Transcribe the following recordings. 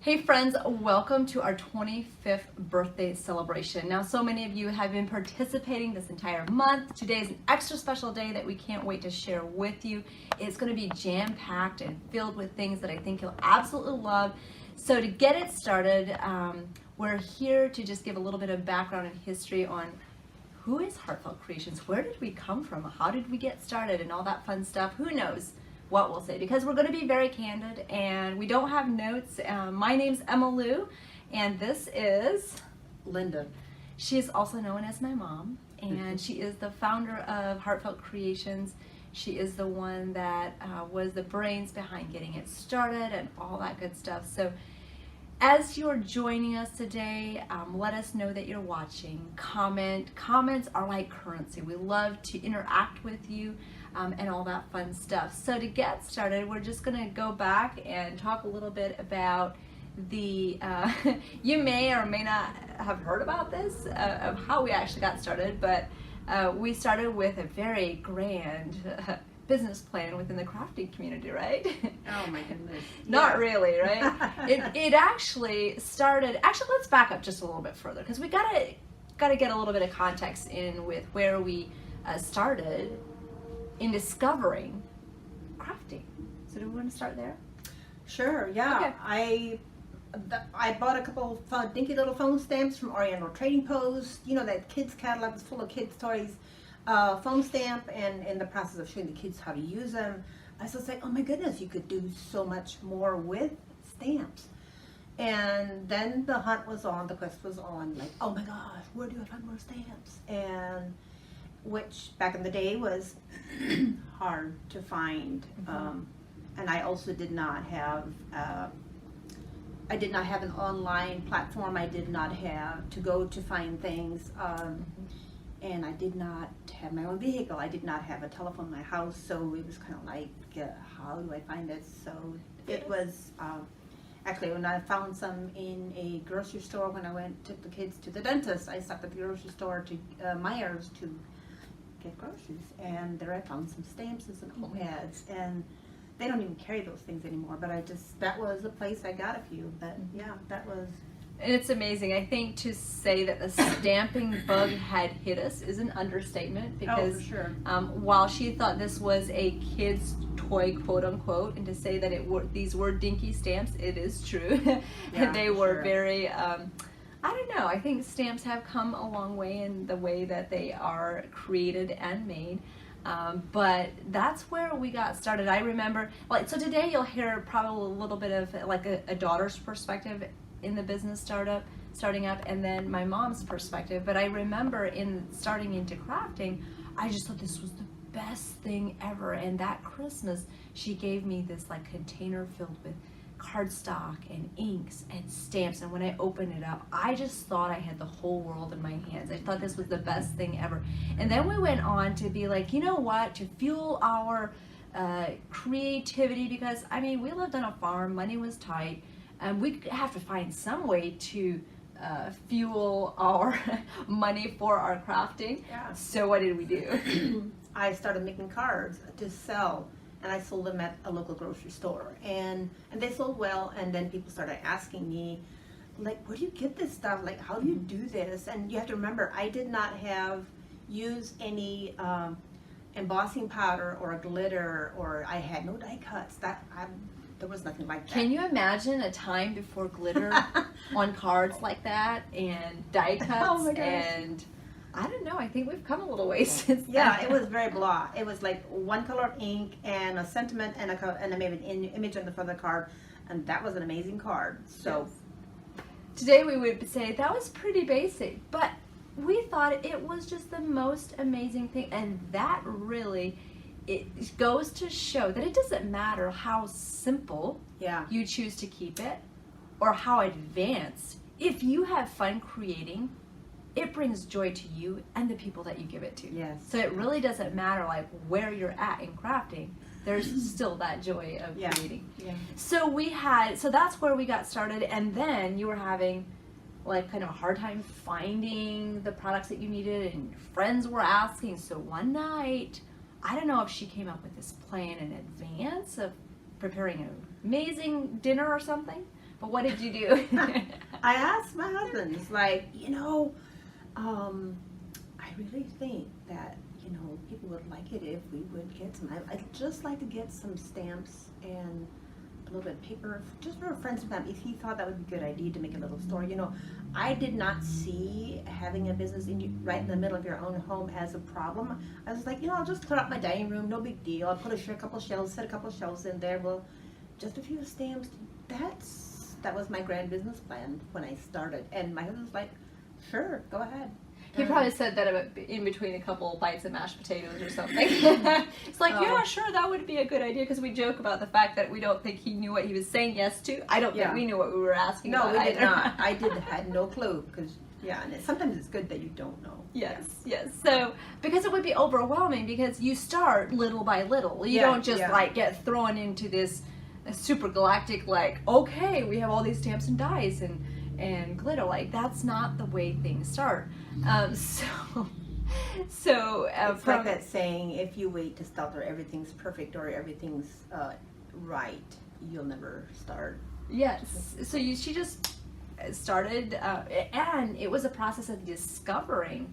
Hey friends, welcome to our 25th birthday celebration. Now, so many of you have been participating this entire month. Today is an extra special day that we can't wait to share with you. It's going to be jam-packed and filled with things that I think you'll absolutely love. So to get it started, we're here to just give a little bit of background and history on who is Heartfelt Creations, where did we come from, how did we get started, and all that fun stuff. Who knows what we'll say, because we're going to be very candid and we don't have notes. My name's Emma Lou, and this is Linda. She is also known as my mom, and she is the founder of Heartfelt Creations. She is the one that was the brains behind getting it started and all that good stuff. So as you're joining us today, let us know that you're watching. Comments are like currency. We love to interact with you and all that fun stuff. So to get started, we're just going to go back and talk a little bit about the, you may or may not have heard about this, of how we actually got started, but we started with a very grand business plan within the crafting community, right? Oh my goodness. Not really, right? It actually started, let's back up just a little bit further, because we gotta get a little bit of context in with where we started in discovering crafting. So do we want to start there? Sure, yeah. Okay. I bought a couple of dinky little phone stamps from Oriental Trading Post. You know, that kids catalog is full of kids toys. Phone stamp, and in the process of showing the kids how to use them, I was like, oh my goodness, you could do so much more with stamps. And then the hunt was on, the quest was on, like, oh my gosh, where do I find more stamps? And which back in the day was hard to find. And I also did not have an online platform. I did not have to go to find things. And I did not have my own vehicle. I did not have a telephone in my house, so it was kind of like, how do I find it? So it was, actually when I found some in a grocery store when I took the kids to the dentist, I stopped at the grocery store to Myers to get groceries, and there I found some stamps and some pads, and they don't even carry those things anymore, but that was a place I got a few, but yeah, that was. And it's amazing. I think to say that the stamping bug had hit us is an understatement, because for sure. While she thought this was a kid's toy, quote unquote, and to say that these were dinky stamps, it is true. Yeah, they were sure. very, I don't know, I think stamps have come a long way in the way that they are created and made. But that's where we got started. I remember, so today you'll hear probably a little bit of like a daughter's perspective in the business starting up, and then my mom's perspective. But I remember in starting into crafting, I just thought this was the best thing ever. And that Christmas, she gave me this like container filled with cardstock and inks and stamps, and when I opened it up, I just thought I had the whole world in my hands. I thought this was the best thing ever. And then we went on to be like, you know what, to fuel our creativity, because I mean, we lived on a farm, money was tight, and we have to find some way to fuel our money for our crafting. Yeah. So what did we do? I started making cards to sell, and I sold them at a local grocery store, and they sold well. And then people started asking me, like, where do you get this stuff? Like, how do you do this? And you have to remember, I did not use any embossing powder or glitter, or I had no die cuts. There was nothing like that. Can you imagine a time before glitter on cards like that, and die cuts? Oh my gosh. And I don't know, I think we've come a little ways since Yeah, then. it was very blah. It was like one color of ink and a sentiment and I made an image on the front of the card, and that was an amazing card. So today we would say that was pretty basic, but we thought it was just the most amazing thing. And that really, it goes to show that it doesn't matter how simple you choose to keep it or how advanced. If you have fun creating, it brings joy to you and the people that you give it to. Yes. So it really doesn't matter like where you're at in crafting. There's still that joy of creating. Yeah. So that's where we got started, and then you were having like kind of a hard time finding the products that you needed, and friends were asking. So one night, I don't know if she came up with this plan in advance of preparing an amazing dinner or something, But what did you do? I asked my husband, it's like, I really think that, people would like it if we would get some. I'd just like to get some stamps and a little bit of paper, just for a friend's family. If he thought that would be a good idea to make a little store. I did not see having a business right in the middle of your own home as a problem. I was like, I'll just put up my dining room, no big deal. I'll put a couple shelves, set a couple shelves in there. Well, just a few stamps. That was my grand business plan when I started. And my husband was like, sure, go ahead. He probably said that in between a couple bites of mashed potatoes or something. It's like, yeah, sure, that would be a good idea, because we joke about the fact that we don't think he knew what he was saying yes to. I don't think we knew what we were asking about. No, we did either. not. I had no clue, because, and sometimes it's good that you don't know. Yes. So, because it would be overwhelming, because you start little by little. You don't just get thrown into this super galactic, okay, we have all these stamps and dies and glitter. That's not the way things start. It's like that saying, if you wait to start or everything's perfect or everything's right, you'll never start. Yes. So she just started, and it was a process of discovering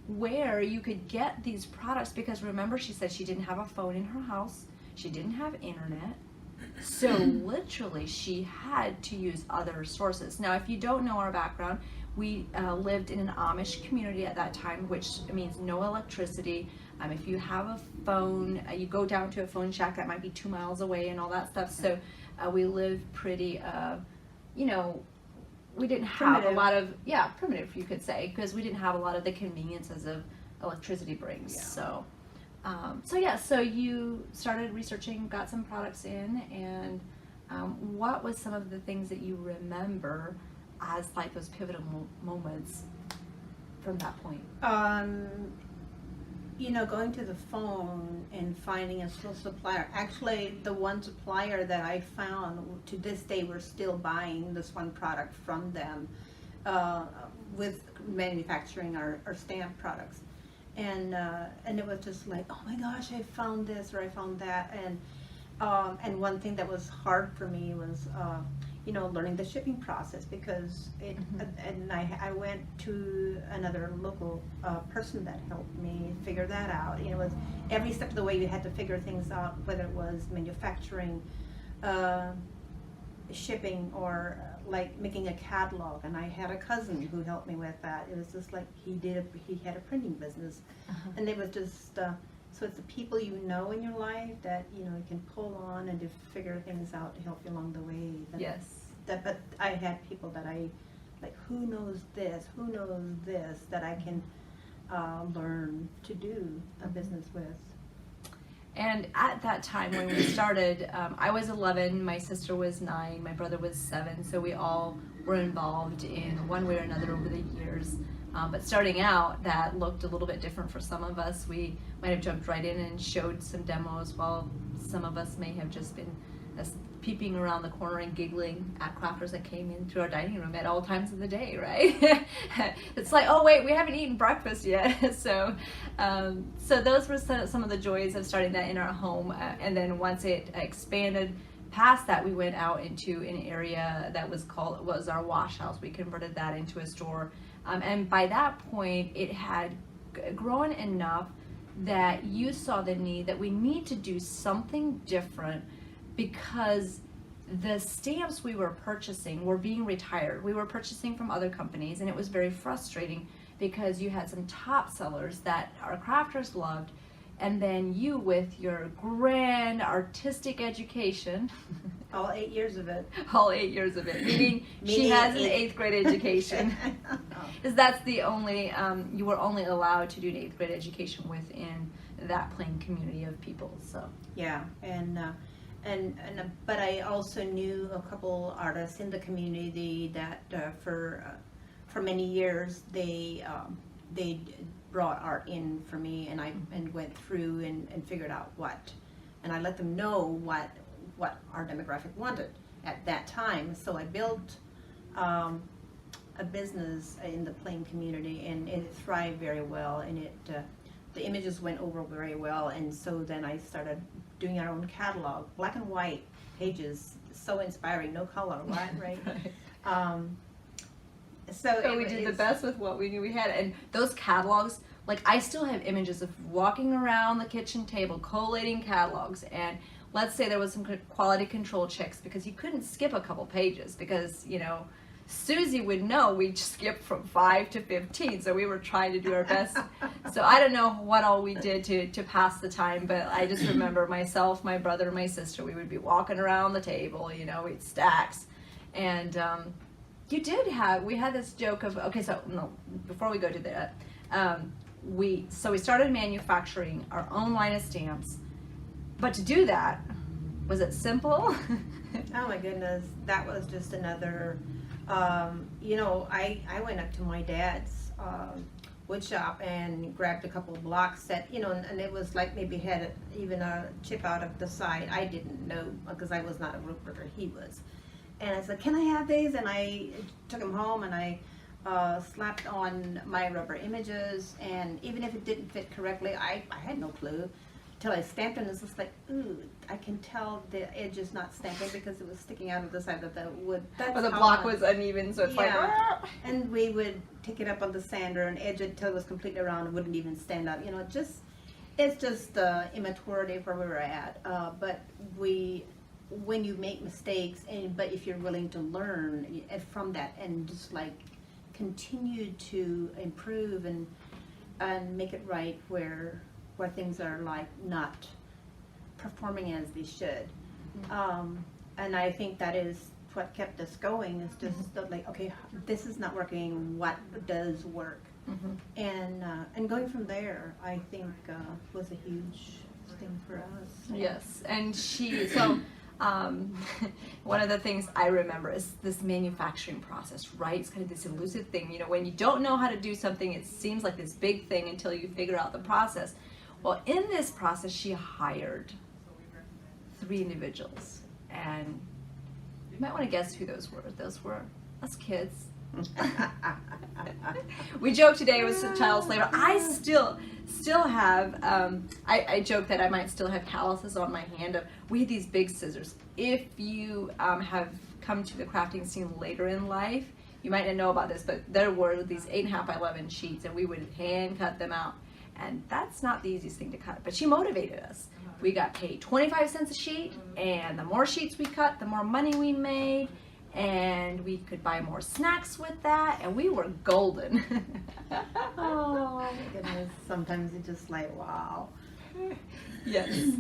where you could get these products, because remember, she said she didn't have a phone in her house, she didn't have internet. So literally she had to use other sources. Now, if you don't know our background, we lived in an Amish community at that time, which means no electricity. If you have a phone, you go down to a phone shack that might be 2 miles away and all that stuff. So we lived pretty, we didn't have a lot of, primitive, you could say, because we didn't have a lot of the conveniences of electricity brings. Yeah. So you started researching, got some products in, and what was some of the things that you remember as those pivotal moments from that point? Going to the phone and finding a still supplier. Actually, the one supplier that I found, to this day, we're still buying this one product from them, with manufacturing our stamp products. And it was just like, oh my gosh, I found this or I found that. And one thing that was hard for me was, learning the shipping process, because and I went to another local person that helped me figure that out. It was every step of the way you had to figure things out, whether it was manufacturing, shipping, or making a catalog. And I had a cousin who helped me with that. It was just like he had a printing business, and it was just so it's the people in your life that you can pull on and to figure things out to help you along the way. But I had people that I who knows this that I can learn to do a business with. And at that time when we started, I was 11, my sister was 9, my brother was 7, so we all were involved in one way or another over the years. But starting out, that looked a little bit different for some of us. We might have jumped right in and showed some demos, while some of us may have just been peeping around the corner and giggling at crafters that came in through our dining room at all times of the day, right? It's like, oh wait, we haven't eaten breakfast yet. So those were some of the joys of starting that in our home. And then once it expanded past that, we went out into an area that was our wash house. We converted that into a store. And by that point, it had grown enough that you saw the need that we need to do something different, because the stamps we were purchasing were being retired. We were purchasing from other companies, and it was very frustrating, because you had some top sellers that our crafters loved, and then you, with your grand artistic education, all 8 years of it, meaning she has an 8th grade education, because that's the only, you were only allowed to do an 8th grade education within that plain community of people. So yeah, but I also knew a couple artists in the community that for many years they brought art in for me, and I went through and figured out what, and I let them know what our demographic wanted at that time. So I built a business in the plain community, and it thrived very well, and the images went over very well. And so then I started doing our own catalog, black and white pages, so inspiring. No color, what, right? So we did the best with what we knew we had. And those catalogs, like I still have images of walking around the kitchen table, collating catalogs. And let's say there was some quality control checks because you couldn't skip a couple pages because, you know, Susie would know we'd skip from 5 to 15. So we were trying to do our best. So I don't know what all we did to pass the time, but I just remember myself, my brother, and my sister, we would be walking around the table, you know, we'd stacks. And, we had this joke of, okay, so no, before we go to that, we started manufacturing our own line of stamps, but to do that, was it simple? Oh my goodness, that was just another, you know, I went up to my dad's wood shop and grabbed a couple of blocks that, you know, and it was like maybe had even a chip out of the side. I didn't know because I was not a woodworker, he was. And I said, can I have these? And I took them home and I slapped on my rubber images, and even if it didn't fit correctly, I had no clue until I stamped it, and it's just like, ooh, I can tell the edge is not stamping because it was sticking out of the side of the wood. Or the block was uneven, so it's like, ah! And we would take it up on the sander and edge it until it was completely around and wouldn't even stand up. You know, it's just immaturity of where we were at. But when you make mistakes, but if you're willing to learn from that and just like continue to improve and make it right where things are like not performing as they should. And I think that is what kept us going, is just like, okay, this is not working, what does work? And going from there, I think was a huge thing for us. Yes, and one of the things I remember is this manufacturing process, right? It's kind of this elusive thing. You know, when you don't know how to do something, it seems like this big thing until you figure out the process. Well, in this process, she hired 3 individuals. And you might want to guess who those were. Those were us kids. We joke today it was child labor. I still have, I joke that I might still have calluses on my hand. We had these big scissors. If you have come to the crafting scene later in life, you might not know about this, but there were these 8.5 by 11 sheets, and we would hand cut them out. And that's not the easiest thing to cut, but she motivated us. We got paid 25 cents a sheet, and the more sheets we cut, the more money we made. And we could buy more snacks with that, and we were golden. Oh my goodness, sometimes it's just like, wow. Yes. Is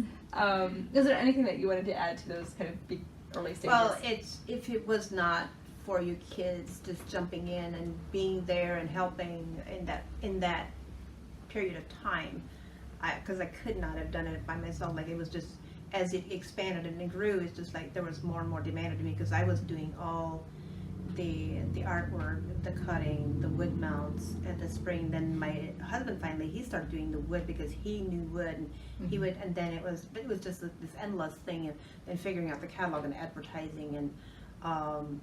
there anything that you wanted to add to those kind of big early stages? Well, if it was not for you kids just jumping in and being there and helping in that period of time, because I could not have done it by myself. Like, it was just, as it expanded and it grew, it's just like there was more and more demanded to me, because I was doing all the artwork, the cutting, the wood mounts at the spring. Then my husband finally, he started doing the wood because he knew wood, and he would, and then it was just this endless thing, and figuring out the catalog and advertising, and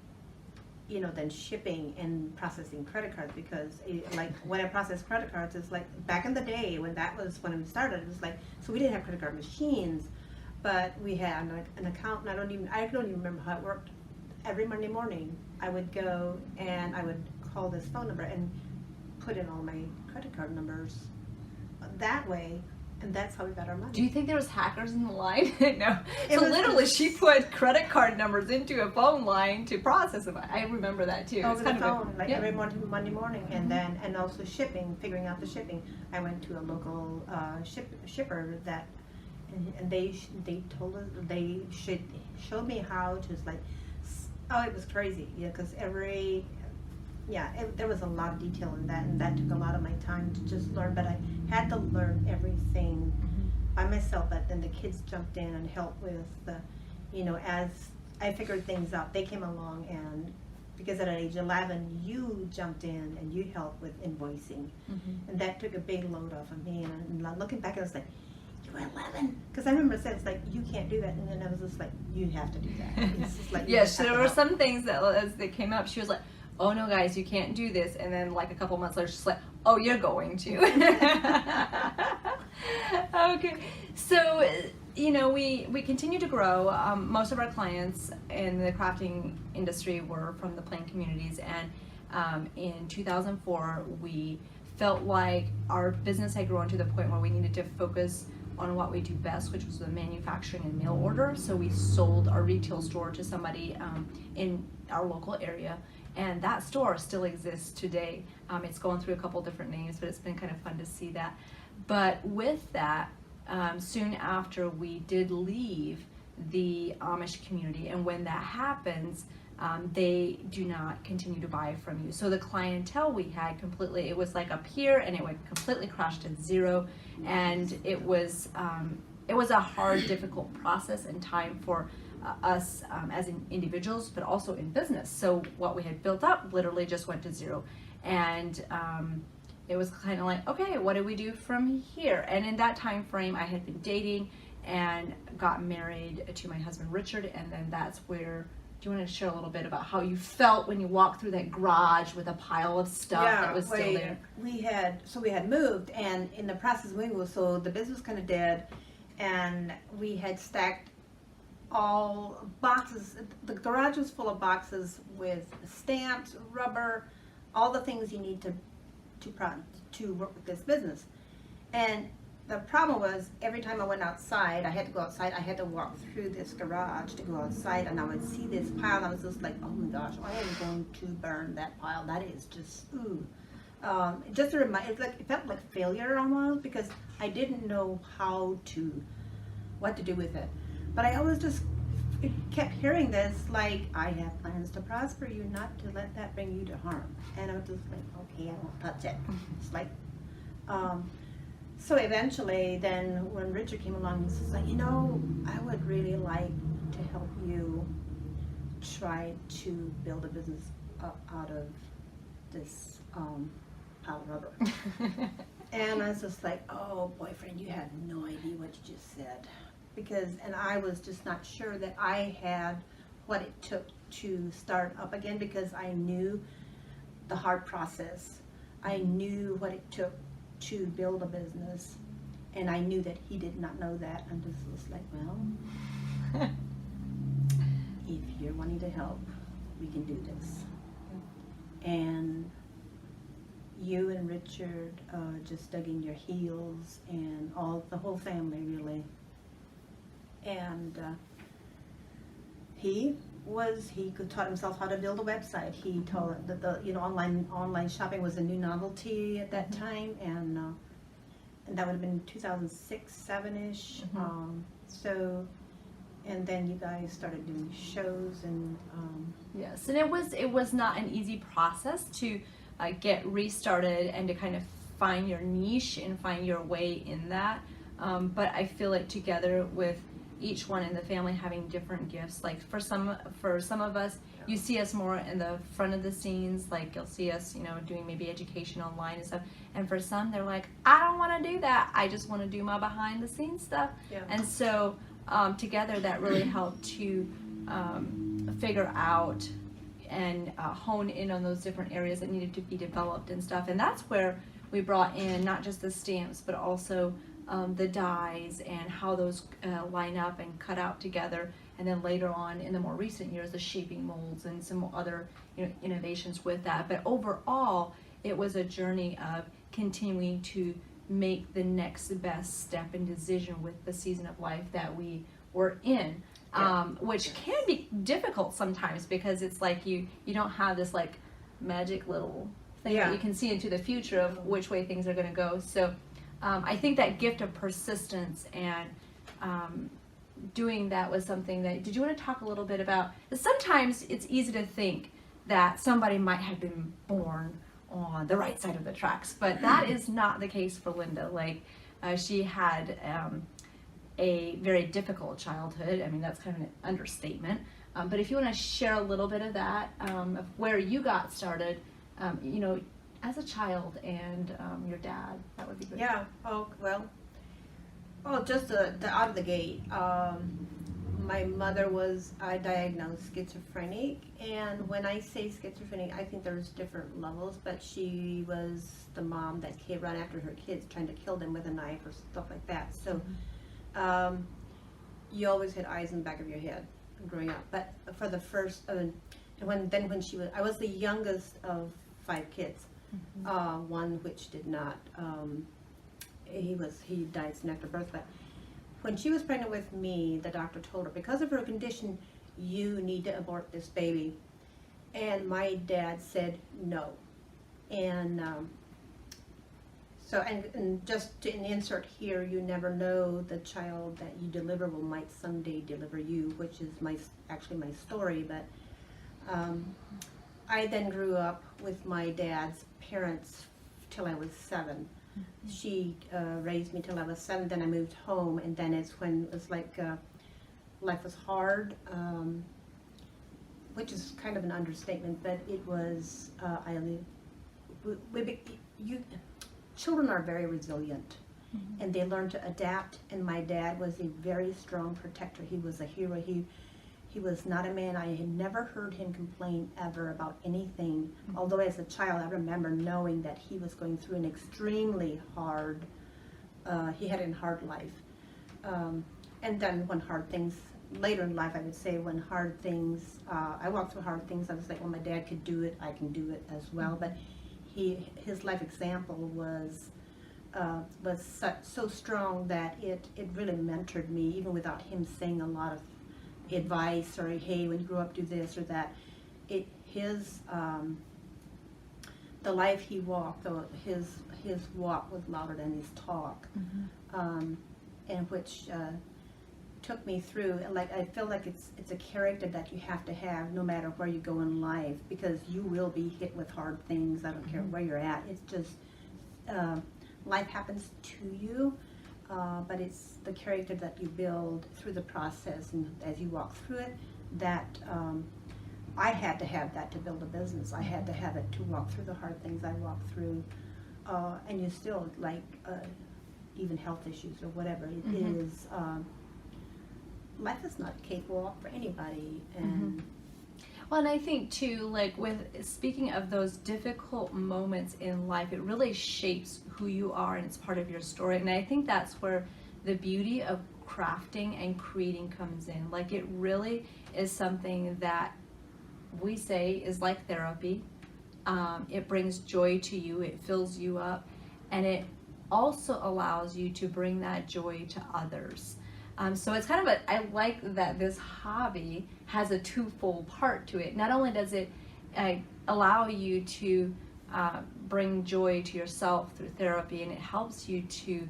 you know, then shipping and processing credit cards, because like when I processed credit cards, it's like back in the day when it started, it was like, so we didn't have credit card machines, but we had an account, and I don't even remember how it worked. Every Monday morning, I would go and I would call this phone number and put in all my credit card numbers that way, and that's how we got our money. Do you think there was hackers in the line? No. So literally, she put credit card numbers into a phone line to process them. I remember that too. Over the phone, every Monday morning, and also shipping, figuring out the shipping. I went to a local shipper that. And they told us, they showed me how to, like, oh, it was crazy, yeah, because there was a lot of detail in that, and that took a lot of my time to just learn, but I had to learn everything by myself. But then the kids jumped in and helped with as I figured things out, they came along, and because at age 11, you jumped in and you helped with invoicing, and that took a big load off of me, and looking back, I was like, you were 11? Because I remember saying, it's like, you can't do that, and then I was just like, you have to do that. It's just like, yes, there were some things that as they came up, she was like, oh no guys, you can't do this, and then like a couple months later, she's like, oh, you're going to. Okay, so you know, we continue to grow. Most of our clients in the crafting industry were from the plain communities, and in 2004 we felt like our business had grown to the point where we needed to focus on what we do best, which was the manufacturing and mail order. So we sold our retail store to somebody in our local area, and that store still exists today. It's going through a couple different names, but it's been kind of fun to see that. But with that, soon after, we did leave the Amish community, and when that happens, they do not continue to buy from you. So the clientele we had completely, it was like up here, and it went completely crashed to zero, and it was a hard, difficult process and time for us as individuals, but also in business. So what we had built up literally just went to zero, and it was kind of like, okay, what do we do from here? And in that time frame, I had been dating and got married to my husband Richard, and then that's where. Do you want to share a little bit about how you felt when you walked through that garage with a pile of stuff that was still there? We had moved, and in the process of moving, so the business was kind of dead, and we had stacked all boxes. The garage was full of boxes with stamps, rubber, all the things you need to work with this business. And the problem was, every time I went outside, I had to go outside, I had to walk through this garage to go outside, and I would see this pile, and I was just like, oh my gosh, I am going to burn that pile. That is just, ooh. Just to remind, it felt like failure almost, because I didn't know what to do with it. But I always just kept hearing this, like, I have plans to prosper you, not to let that bring you to harm. And I was just like, okay, I won't touch it. It's like, so eventually, then when Richard came along, he was like, I would really like to help you try to build a business out of this pile of rubber. And I was just like, oh, boyfriend, you have no idea what you just said. And I was just not sure that I had what it took to start up again, because I knew the hard process. I knew what it took to build a business, and I knew that he did not know that, and just was like, well, if you're wanting to help, we can do this. And you and Richard just dug in your heels, and the whole family really. And he taught himself how to build a website. He told that the online shopping was a new novelty at that time, and that would have been 2006, 7-ish. So, and then you guys started doing shows, and yes, and it was not an easy process to get restarted and to kind of find your niche and find your way in that. But I feel like together with each one in the family having different gifts, like for some of us, you see us more in the front of the scenes, like you'll see us doing maybe education online and stuff, and for some they're like, I don't want to do that, I just want to do my behind the scenes stuff. And so together that really helped to figure out and hone in on those different areas that needed to be developed and stuff. And that's where we brought in not just the stamps, but also the dies and how those line up and cut out together, and then later on in the more recent years, the shaping molds and some other innovations with that. But overall, it was a journey of continuing to make the next best step and decision with the season of life that we were in, which can be difficult sometimes, because it's like you don't have this like magic little thing that you can see into the future of which way things are going to go. So I think that gift of persistence and doing that was something that, did you want to talk a little bit about? Sometimes it's easy to think that somebody might have been born on the right side of the tracks, but that is not the case for Linda. Like she had a very difficult childhood. I mean, that's kind of an understatement. But if you want to share a little bit of that, of where you got started, as a child, and your dad, that would be good. Yeah. Oh well. Oh, just the out of the gate. My mother was diagnosed schizophrenic, and when I say schizophrenic, I think there's different levels. But she was the mom that ran after her kids, trying to kill them with a knife or stuff like that. So, you always had eyes in the back of your head growing up. But for the first, when she was, I was the youngest of 5 kids. One which did not, he died soon after birth. But when she was pregnant with me, the doctor told her, because of her condition, you need to abort this baby. And my dad said no. And and just to insert here, you never know the child that you deliver might someday deliver you, which is actually my story. But I then grew up with my dad's parents till I was 7. She raised me till I was 7. Then I moved home, and then it's when it was like life was hard, which is kind of an understatement. But it was children are very resilient, and they learn to adapt. And my dad was a very strong protector. He was a hero. He was not a man. I had never heard him complain ever about anything. Although as a child, I remember knowing that he was going through an extremely hard, he had a hard life. And then when hard things, later in life, I would say when hard things, I walked through hard things, I was like, well, my dad could do it, I can do it as well. But his life example was so strong that it really mentored me, even without him saying a lot of advice or, hey, when you grow up, do this or that. The life he walked, his walk was louder than his talk, and which took me through. Like, I feel like it's a character that you have to have no matter where you go in life, because you will be hit with hard things. I don't care where you're at. It's just life happens to you. But it's the character that you build through the process, and as you walk through it, that I had to have that to build a business. I had to have it to walk through the hard things I walked through, and you still, like, even health issues or whatever. It is, life is not a cakewalk for anybody, and well, and I think too, like, with speaking of those difficult moments in life, it really shapes who you are, and it's part of your story. And I think that's where the beauty of crafting and creating comes in. Like, it really is something that we say is like therapy. It brings joy to you, it fills you up, and it also allows you to bring that joy to others. So it's kind of I like that this hobby has a twofold part to it. Not only does it allow you to bring joy to yourself through therapy, and it helps you to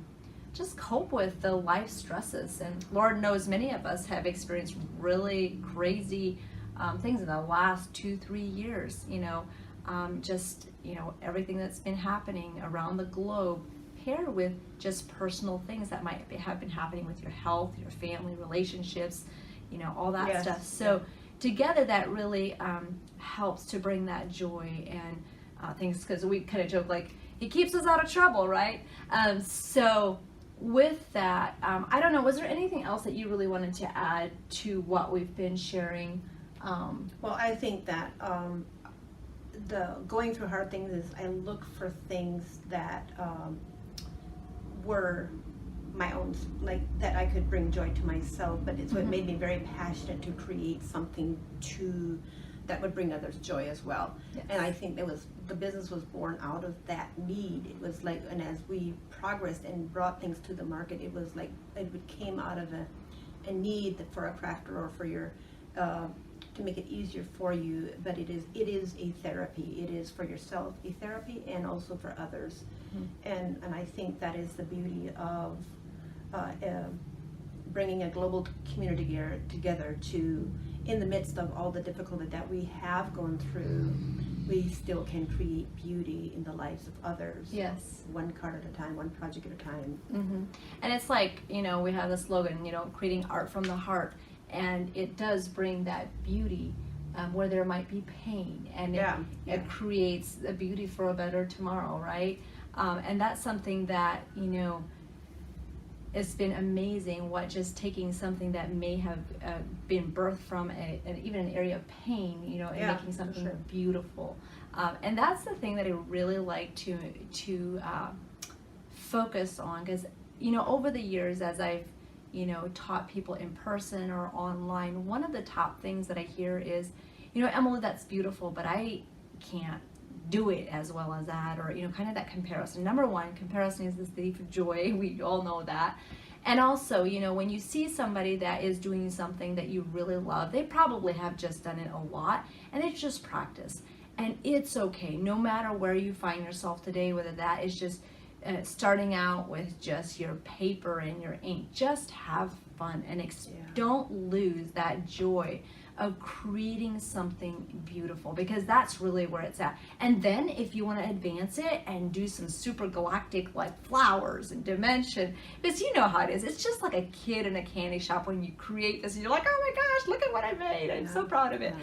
just cope with the life stresses. And Lord knows many of us have experienced really crazy things in the last 2-3 years, everything that's been happening around the globe, paired with just personal things that might have been happening with your health, your family, relationships, all that stuff. So together that really helps to bring that joy and things, because we kind of joke, like, he keeps us out of trouble, right? So with that, I don't know, was there anything else that you really wanted to add to what we've been sharing? Well, I think that the going through hard things is, I look for things that were my own, like, that I could bring joy to myself, but it's what made me very passionate to create something that would bring others joy as well. Yes. And I think the business was born out of that need. It was like, and as we progressed and brought things to the market, it was like it came out of a need for a crafter, or for your to make it easier for you. But it is a therapy. It is for yourself a therapy, and also for others. And I think that is the beauty of bringing a global community together to, in the midst of all the difficulty that we have gone through, we still can create beauty in the lives of others. Yes. One card at a time, one project at a time. And it's like, we have the slogan, creating art from the heart, and it does bring that beauty where there might be pain, and it creates the beauty for a better tomorrow, right? And that's something that, it's been amazing, what just taking something that may have been birthed from even an area of pain, and making something beautiful. And that's the thing that I really like to focus on, because over the years, as I've taught people in person or online, one of the top things that I hear is, Emily, that's beautiful, but I can't do it as well as that, or kind of that comparison. Number one, comparison is the thief of joy. We all know that. And also, when you see somebody that is doing something that you really love, they probably have just done it a lot, and it's just practice. And it's okay, no matter where you find yourself today, whether that is just starting out with just your paper and your ink. Just have fun and don't lose that joy of creating something beautiful, because that's really where it's at. And then if you want to advance it and do some super galactic like flowers and dimension, because you know how it is, it's just like a kid in a candy shop when you create this and you're like, oh my gosh, look at what I made, I'm so proud of it.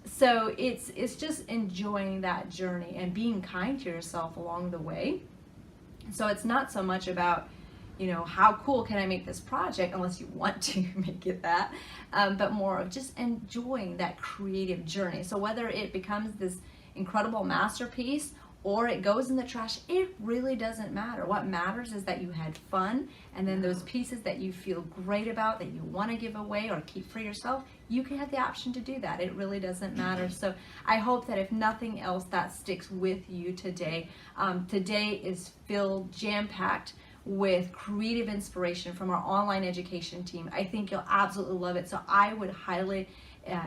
So it's just enjoying that journey and being kind to yourself along the way. So it's not so much about how cool can I make this project, unless you want to make it that, but more of just enjoying that creative journey. So whether it becomes this incredible masterpiece or it goes in the trash, it really doesn't matter. What matters is that you had fun, and then those pieces that you feel great about, that you want to give away or keep for yourself, you can have the option to do that. It really doesn't matter. So I hope that if nothing else, that sticks with you today. Today is filled, jam-packed with creative inspiration from our online education team. I think you'll absolutely love it. So I would highly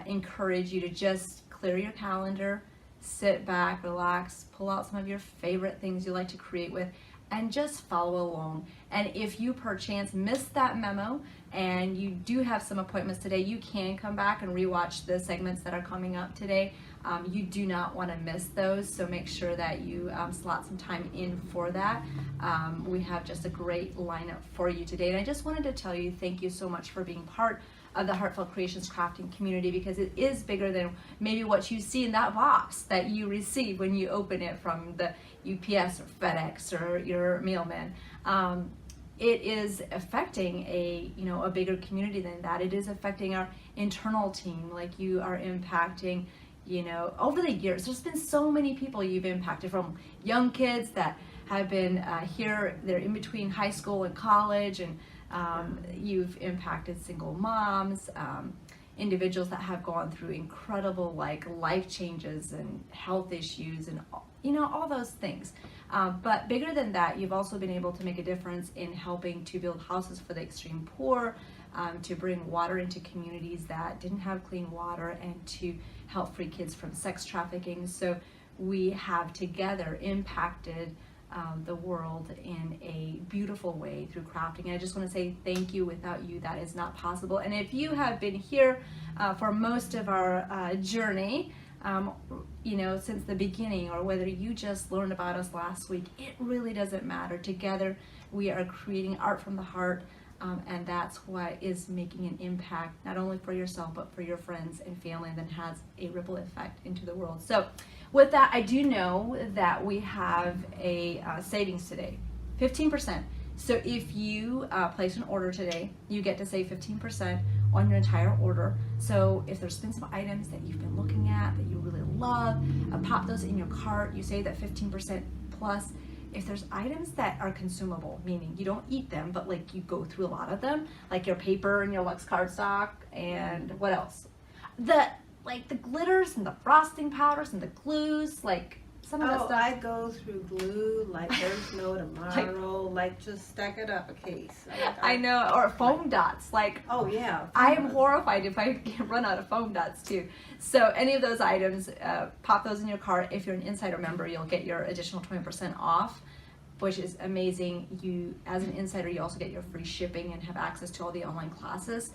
encourage you to just clear your calendar, sit back, relax, pull out some of your favorite things you like to create with, and just follow along. And if you perchance missed that memo and you do have some appointments today, you can come back and rewatch the segments that are coming up today. You do not want to miss those, so make sure that you slot some time in for that. We have just a great lineup for you today. And I just wanted to tell you thank you so much for being part of the Heartfelt Creations crafting community, because it is bigger than maybe what you see in that box that you receive when you open it from the UPS or FedEx or your mailman. It is affecting a bigger community than that. It is affecting our internal team, like you are impacting. Over the years, there's been so many people you've impacted, from young kids that have been here, they're in between high school and college, and you've impacted single moms, individuals that have gone through incredible life changes and health issues and all those things. But bigger than that, you've also been able to make a difference in helping to build houses for the extreme poor, to bring water into communities that didn't have clean water, and to help free kids from sex trafficking. So we have together impacted the world in a beautiful way through crafting. And I just want to say thank you. Without you, that is not possible. And if you have been here for most of our journey, since the beginning, or whether you just learned about us last week, it really doesn't matter. Together, we are creating art from the heart. And that's what is making an impact, not only for yourself, but for your friends and family, and then has a ripple effect into the world. So with that, I do know that we have a savings today, 15%. So if you place an order today, you get to save 15% on your entire order. So if there's been some items that you've been looking at that you really love, pop those in your cart. You save that 15% plus. If there's items that are consumable, meaning you don't eat them, but you go through a lot of them, like your paper and your Lux cardstock, and what else? The glitters and the frosting powders and the glues, some of that stuff. I go through glue like there's no tomorrow, just stack it up a case. I know, or foam dots, oh yeah. I am horrified if I run out of foam dots too. So any of those items, pop those in your cart. If you're an Insider member, you'll get your additional 20% off, which is amazing. You, as an Insider, you also get your free shipping and have access to all the online classes.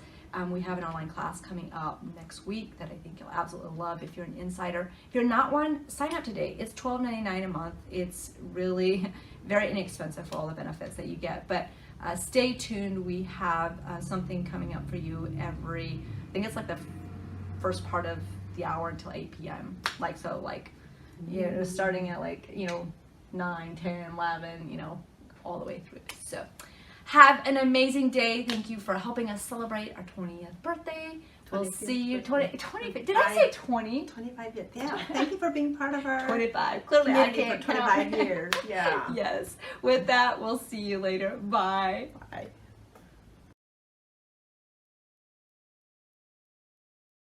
We have an online class coming up next week that I think you'll absolutely love if you're an Insider. If you're not one, sign up today. It's $12.99 a month. It's really very inexpensive for all the benefits that you get. But stay tuned. We have something coming up for you I think it's the first part of the hour until 8 p.m. Starting at 9, 10, 11, all the way through. So have an amazing day. Thank you for helping us celebrate our 20th birthday. We'll see you 20. Did I say 20? 25 years. Yeah. Thank you for being part of our 25. Clearly I can't for 25 years. Yeah. Yes. With that, we'll see you later. Bye. Bye.